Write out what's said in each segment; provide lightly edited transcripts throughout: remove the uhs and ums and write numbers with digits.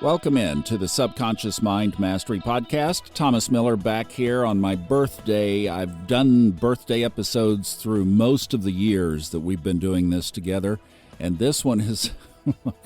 Welcome in to the Subconscious Mind Mastery Podcast. Thomas Miller back here on my birthday. I've done birthday episodes through most of the years that we've been doing this together, and this one is,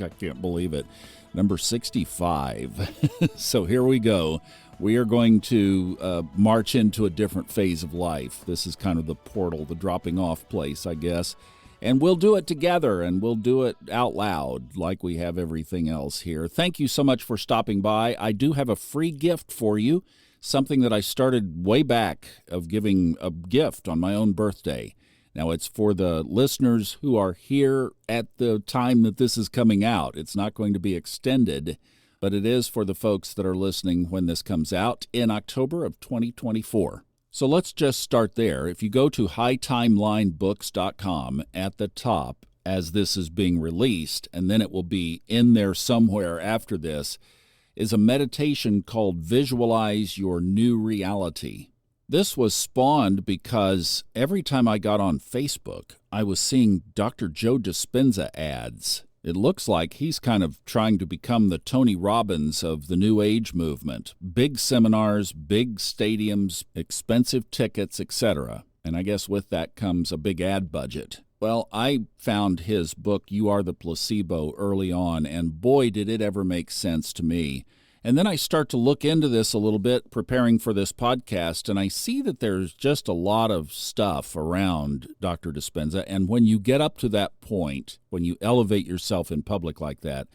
I can't believe it, number 65. So here we go. We are going to march into a different phase of life. This is kind of the portal, the dropping off place, I guess. And we'll do it together, and we'll do it out loud like we have everything else here. Thank you so much for stopping by. I do have a free gift for you, something that I started way back of giving a gift on my own birthday. Now, it's for the listeners who are here at the time that this is coming out. It's not going to be extended, but it is for the folks that are listening when this comes out in October of 2024. So let's just start there. If you go to hightimelinebooks.com at the top as this is being released, and then it will be in there somewhere after this, is a meditation called Visualize Your New Reality. This was spawned because every time I got on Facebook, I was seeing Dr. Joe Dispenza ads. It looks like he's kind of trying to become the Tony Robbins of the New Age movement. Big seminars, big stadiums, expensive tickets, etc. And I guess with that comes a big ad budget. Well, I found his book, You Are the Placebo, early on, and boy, did it ever make sense to me. And then I start to look into this a little bit, preparing for this podcast, and I see that there's just a lot of stuff around Dr. Dispenza. And when you get up to that point, when you elevate yourself in public like that,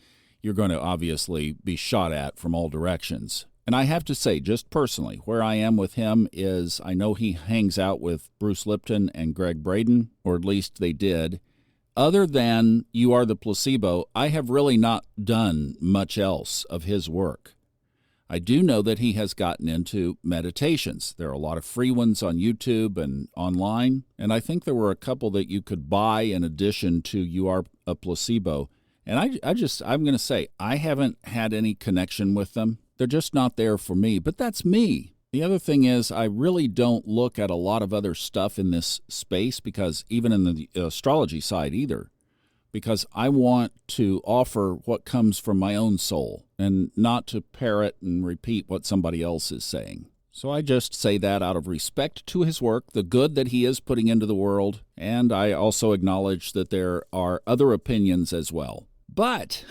you're going to obviously be shot at from all directions. And I have to say, just personally, where I am with him is I know he hangs out with Bruce Lipton and Greg Braden, or at least they did. Other than You Are the Placebo, I have really not done much else of his work. I do know that he has gotten into meditations. There are a lot of free ones on YouTube and online, and I think there were a couple that you could buy in addition to You Are a Placebo. And I'm going to say, I haven't had any connection with them. They're just not there for me, but that's me. The other thing is I really don't look at a lot of other stuff in this space, because even in the astrology side either, because I want to offer what comes from my own soul and not to parrot and repeat what somebody else is saying. So I just say that out of respect to his work, the good that he is putting into the world, and I also acknowledge that there are other opinions as well. But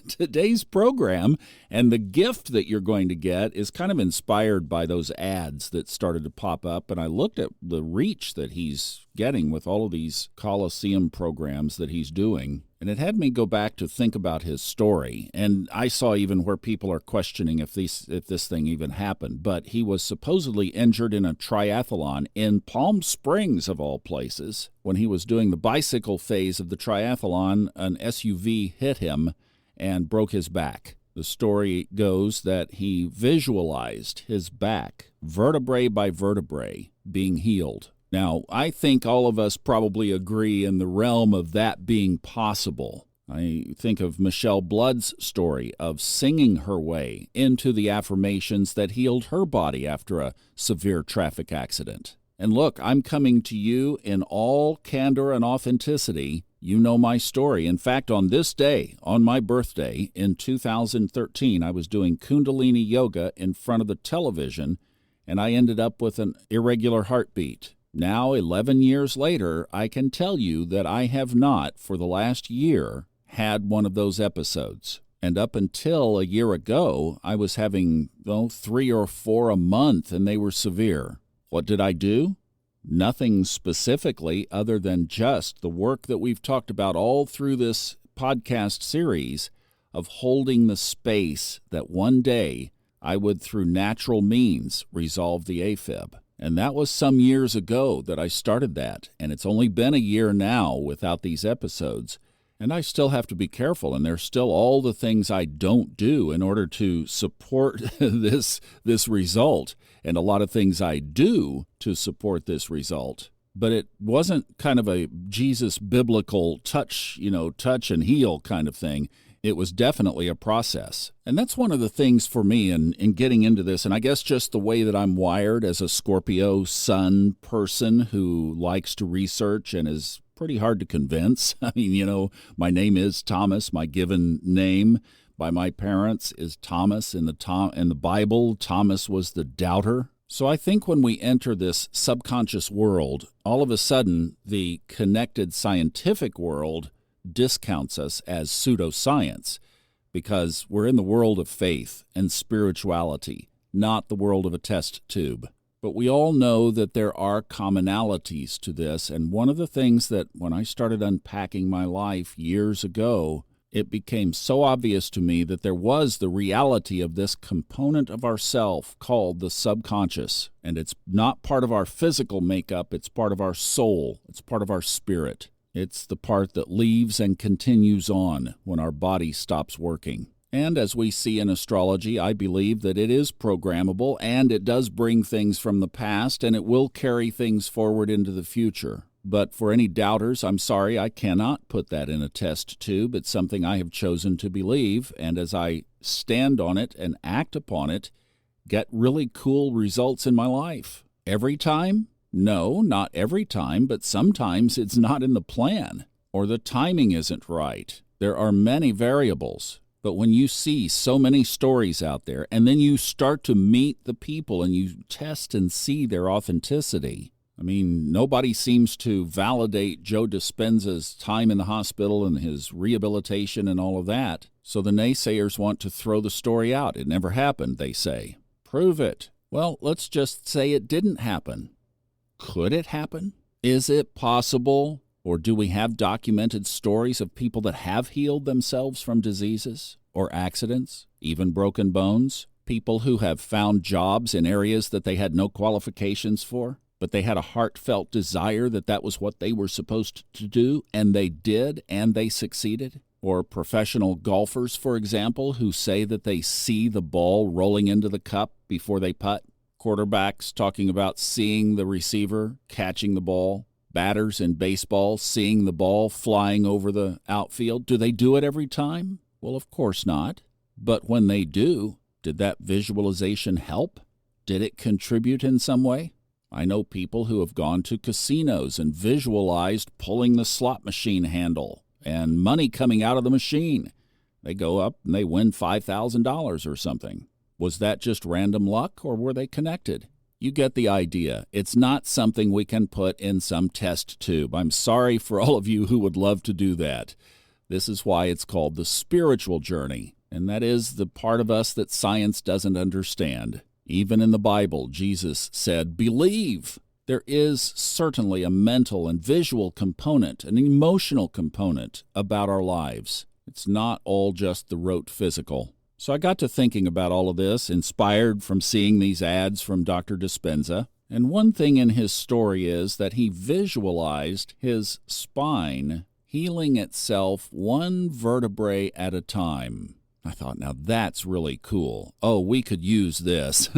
today's program and the gift that you're going to get is kind of inspired by those ads that started to pop up. And I looked at the reach that he's getting with all of these Coliseum programs that he's doing. And it had me go back to think about his story. And I saw even where people are questioning if this thing even happened. But he was supposedly injured in a triathlon in Palm Springs, of all places. When he was doing the bicycle phase of the triathlon, an SUV hit him and broke his back. The story goes that he visualized his back, vertebrae by vertebrae, being healed. Now, I think all of us probably agree in the realm of that being possible. I think of Michelle Blood's story of singing her way into the affirmations that healed her body after a severe traffic accident. And look, I'm coming to you in all candor and authenticity. You know my story. In fact, on this day, on my birthday in 2013, I was doing Kundalini yoga in front of the television, and I ended up with an irregular heartbeat. Now, 11 years later, I can tell you that I have not, for the last year, had one of those episodes. And up until a year ago, I was having 3 or 4 a month, and they were severe. What did I do? Nothing specifically other than just the work that we've talked about all through this podcast series of holding the space that one day I would, through natural means, resolve the AFib. And that was some years ago that I started that, and it's only been a year now without these episodes. And I still have to be careful, and there's still all the things I don't do in order to support this result, and a lot of things I do to support this result. But it wasn't kind of a Jesus biblical touch and heal kind of thing. It was definitely a process. And that's one of the things for me in getting into this, and I guess just the way that I'm wired as a Scorpio sun person who likes to research and is pretty hard to convince. I mean, my name is Thomas, my given name, by my parents is Thomas. In the Bible, Thomas was the doubter. So I think when we enter this subconscious world, all of a sudden the connected scientific world discounts us as pseudoscience because we're in the world of faith and spirituality, not the world of a test tube. But we all know that there are commonalities to this, and one of the things that when I started unpacking my life years ago, it became so obvious to me that there was the reality of this component of ourself called the subconscious. And it's not part of our physical makeup, it's part of our soul, it's part of our spirit. It's the part that leaves and continues on when our body stops working. And as we see in astrology, I believe that it is programmable and it does bring things from the past and it will carry things forward into the future. But for any doubters, I'm sorry, I cannot put that in a test tube. It's something I have chosen to believe, and as I stand on it and act upon it, get really cool results in my life. Every time? No, not every time, but sometimes it's not in the plan, or the timing isn't right. There are many variables. But when you see so many stories out there, and then you start to meet the people and you test and see their authenticity, I mean, nobody seems to validate Joe Dispenza's time in the hospital and his rehabilitation and all of that. So the naysayers want to throw the story out. It never happened, they say. Prove it. Well, let's just say it didn't happen. Could it happen? Is it possible? Or do we have documented stories of people that have healed themselves from diseases or accidents, even broken bones? People who have found jobs in areas that they had no qualifications for? But they had a heartfelt desire that that was what they were supposed to do, and they did, and they succeeded. Or professional golfers, for example, who say that they see the ball rolling into the cup before they putt. Quarterbacks talking about seeing the receiver catching the ball. Batters in baseball seeing the ball flying over the outfield. Do they do it every time? Well, of course not. But when they do, did that visualization help? Did it contribute in some way? I know people who have gone to casinos and visualized pulling the slot machine handle and money coming out of the machine. They go up and they win $5,000 or something. Was that just random luck or were they connected? You get the idea. It's not something we can put in some test tube. I'm sorry for all of you who would love to do that. This is why it's called the spiritual journey, and that is the part of us that science doesn't understand. Even in the Bible, Jesus said, believe. There is certainly a mental and visual component, an emotional component about our lives. It's not all just the rote physical. So I got to thinking about all of this, inspired from seeing these ads from Dr. Dispenza. And one thing in his story is that he visualized his spine healing itself one vertebrae at a time. I thought, now that's really cool. Oh, we could use this.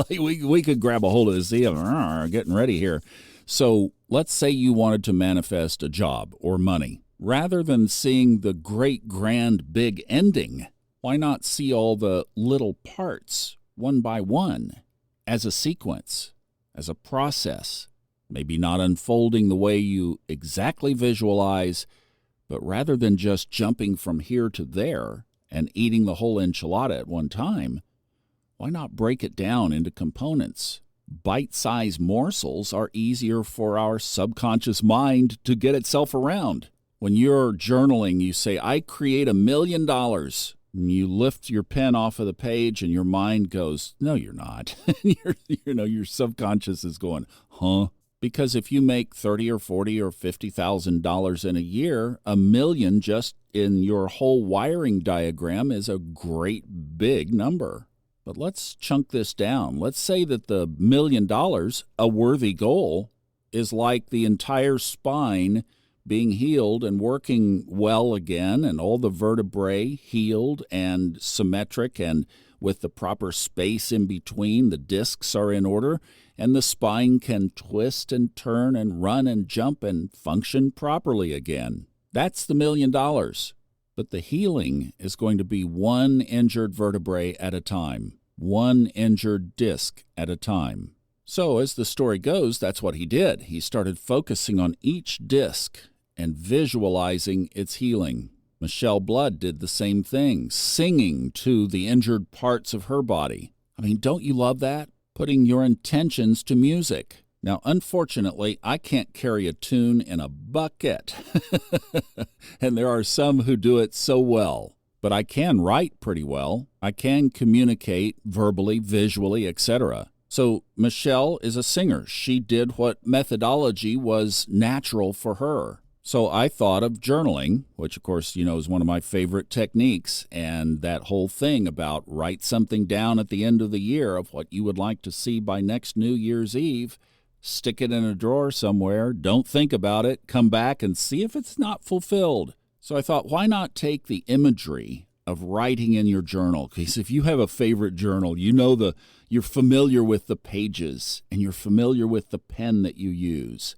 we could grab a hold of this. Getting ready here. So let's say you wanted to manifest a job or money. Rather than seeing the great, grand, big ending, why not see all the little parts, one by one, as a sequence, as a process? Maybe not unfolding the way you exactly visualize, but rather than just jumping from here to there, and eating the whole enchilada at one time, why not break it down into components? Bite-sized morsels are easier for our subconscious mind to get itself around. When you're journaling, you say, I create $1 million. You lift your pen off of the page and your mind goes, no, you're not. Your subconscious is going, huh? Because if you make $30 or $40 or $50,000 in a year, $1 million just in your whole wiring diagram is a great big number. But let's chunk this down. Let's say that the $1 million, a worthy goal, is like the entire spine being healed and working well again, and all the vertebrae healed and symmetric and with the proper space in between. The discs are in order, and the spine can twist and turn and run and jump and function properly again. That's the $1 million. But the healing is going to be one injured vertebrae at a time, one injured disc at a time. So as the story goes, that's what he did. He started focusing on each disc and visualizing its healing. Michelle Blood did the same thing, singing to the injured parts of her body. I mean, don't you love that? Putting your intentions to music. Now, unfortunately, I can't carry a tune in a bucket, and there are some who do it so well. But I can write pretty well. I can communicate verbally, visually, etc. So Michelle is a singer. She did what methodology was natural for her. So I thought of journaling, which of course, is one of my favorite techniques, and that whole thing about write something down at the end of the year of what you would like to see by next New Year's Eve, stick it in a drawer somewhere, don't think about it, come back and see if it's not fulfilled. So I thought, why not take the imagery of writing in your journal? Because if you have a favorite journal, you're familiar with the pages, and you're familiar with the pen that you use,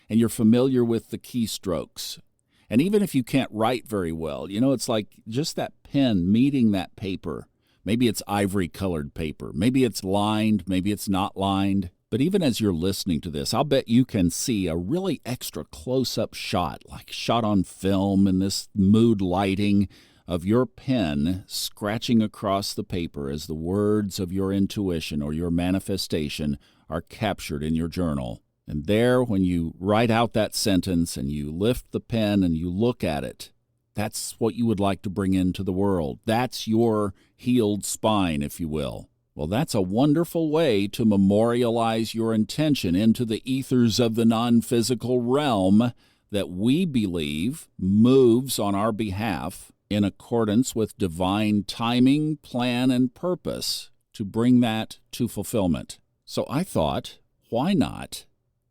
and you're familiar with the keystrokes. And even if you can't write very well, it's like just that pen meeting that paper. Maybe it's ivory-colored paper. Maybe it's lined. Maybe it's not lined. But even as you're listening to this, I'll bet you can see a really extra close-up shot, like shot on film in this mood lighting of your pen scratching across the paper as the words of your intuition or your manifestation are captured in your journal. And there, when you write out that sentence and you lift the pen and you look at it, that's what you would like to bring into the world. That's your healed spine, if you will. Well, that's a wonderful way to memorialize your intention into the ethers of the non-physical realm that we believe moves on our behalf in accordance with divine timing, plan, and purpose to bring that to fulfillment. So I thought, why not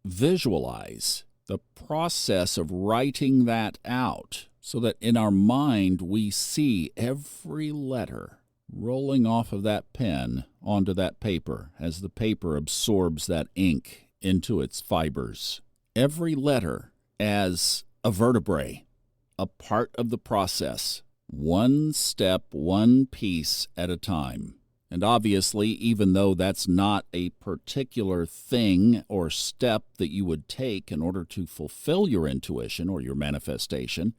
visualize the process of writing that out so that in our mind we see every letter rolling off of that pen onto that paper as the paper absorbs that ink into its fibers. Every letter as a vertebrae, a part of the process, one step, one piece at a time. And obviously, even though that's not a particular thing or step that you would take in order to fulfill your intuition or your manifestation,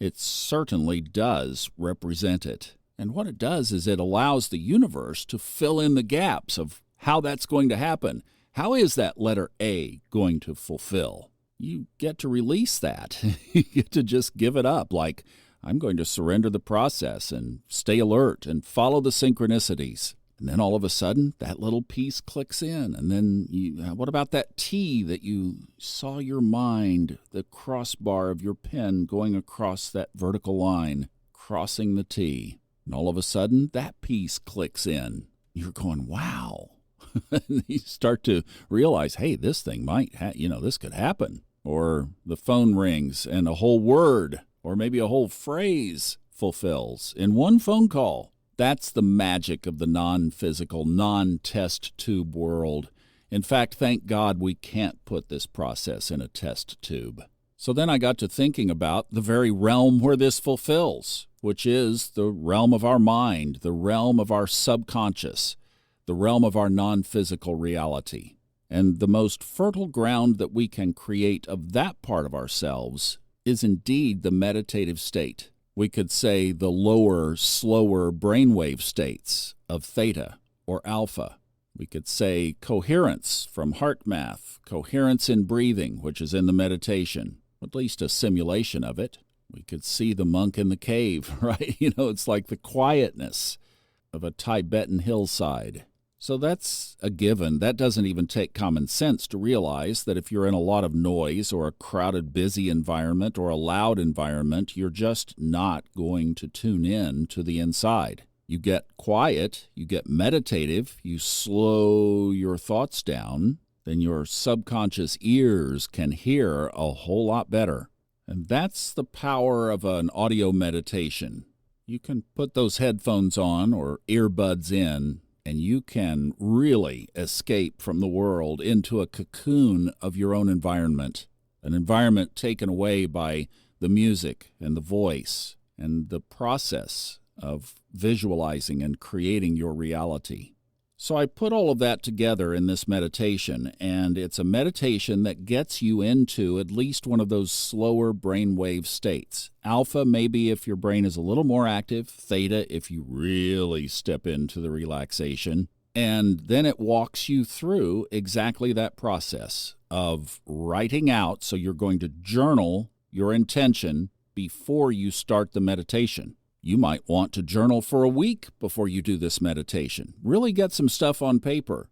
it certainly does represent it. And what it does is it allows the universe to fill in the gaps of how that's going to happen. How is that letter A going to fulfill? You get to release that. You get to just give it up, like, I'm going to surrender the process and stay alert and follow the synchronicities. And then all of a sudden, that little piece clicks in. And then what about that T that you saw your mind, the crossbar of your pen going across that vertical line, crossing the T. And all of a sudden, that piece clicks in. You're going, wow. And you start to realize, hey, this thing might, this could happen. Or the phone rings and a whole word or maybe a whole phrase fulfills in one phone call. That's the magic of the non-physical, non-test tube world. In fact, thank God we can't put this process in a test tube. So then I got to thinking about the very realm where this fulfills, which is the realm of our mind, the realm of our subconscious, the realm of our non-physical reality. And the most fertile ground that we can create of that part of ourselves is indeed the meditative state. We could say the lower, slower brainwave states of theta or alpha. We could say coherence from heart math, coherence in breathing, which is in the meditation, at least a simulation of it. We could see the monk in the cave, right? It's like the quietness of a Tibetan hillside. So that's a given. That doesn't even take common sense to realize that if you're in a lot of noise or a crowded, busy environment or a loud environment, you're just not going to tune in to the inside. You get quiet, you get meditative, you slow your thoughts down, then your subconscious ears can hear a whole lot better. And that's the power of an audio meditation. You can put those headphones on or earbuds in, and you can really escape from the world into a cocoon of your own environment, an environment taken away by the music and the voice and the process of visualizing and creating your reality. So I put all of that together in this meditation, and it's a meditation that gets you into at least one of those slower brainwave states. Alpha, maybe if your brain is a little more active. Theta, if you really step into the relaxation. And then it walks you through exactly that process of writing out. So you're going to journal your intention before you start the meditation. You might want to journal for a week before you do this meditation. Really get some stuff on paper.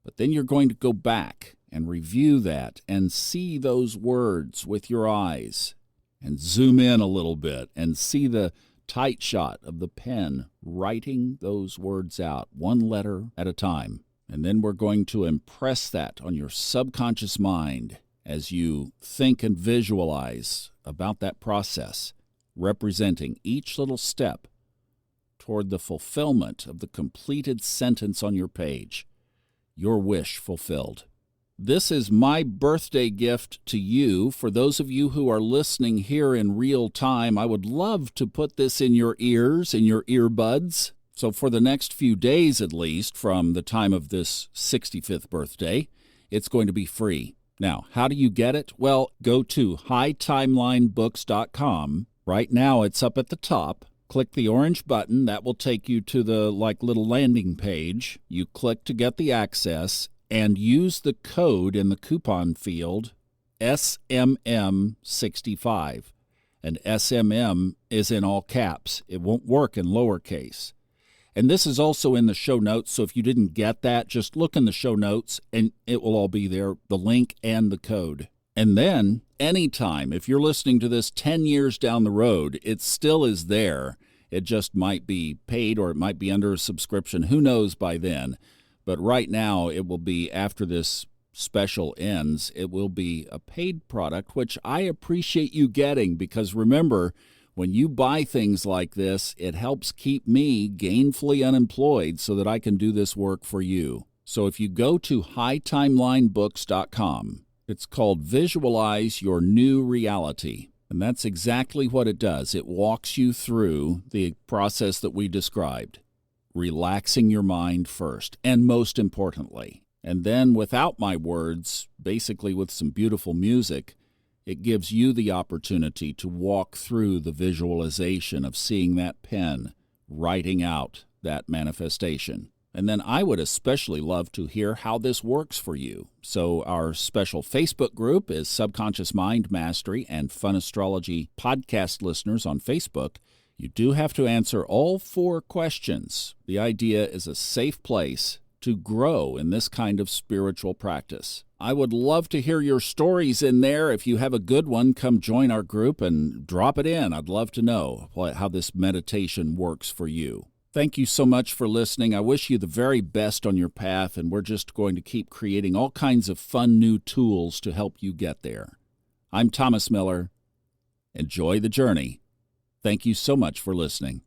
But then you're going to go back and review that and see those words with your eyes and zoom in a little bit and see the tight shot of the pen writing those words out, one letter at a time. And then we're going to impress that on your subconscious mind as you think and visualize about that process, representing each little step toward the fulfillment of the completed sentence on your page, your wish fulfilled. This is my birthday gift to you. For those of you who are listening here in real time, I would love to put this in your ears, in your earbuds. So for the next few days at least, from the time of this 65th birthday, it's going to be free. Now, how do you get it? Well, go to hightimelinebooks.com. Right now, it's up at the top. Click the orange button. That will take you to the little landing page. You click to get the access and use the code in the coupon field SMM65. And SMM is in all caps. It won't work in lowercase. And this is also in the show notes, so if you didn't get that, just look in the show notes and it will all be there, the link and the code. And then, anytime, if you're listening to this 10 years down the road, it still is there. It just might be paid or it might be under a subscription. Who knows by then? But right now, it will be, after this special ends, it will be a paid product, which I appreciate you getting because remember, when you buy things like this, it helps keep me gainfully unemployed so that I can do this work for you. So if you go to hightimelinebooks.com, it's called Visualize Your New Reality. And that's exactly what it does. It walks you through the process that we described, relaxing your mind first, and most importantly. And then without my words, basically with some beautiful music, it gives you the opportunity to walk through the visualization of seeing that pen, writing out that manifestation. And then I would especially love to hear how this works for you. So our special Facebook group is Subconscious Mind Mastery and Fun Astrology podcast listeners on Facebook. You do have to answer all 4 questions. The idea is a safe place to grow in this kind of spiritual practice. I would love to hear your stories in there. If you have a good one, come join our group and drop it in. I'd love to know how this meditation works for you. Thank you so much for listening. I wish you the very best on your path, and we're just going to keep creating all kinds of fun new tools to help you get there. I'm Thomas Miller. Enjoy the journey. Thank you so much for listening.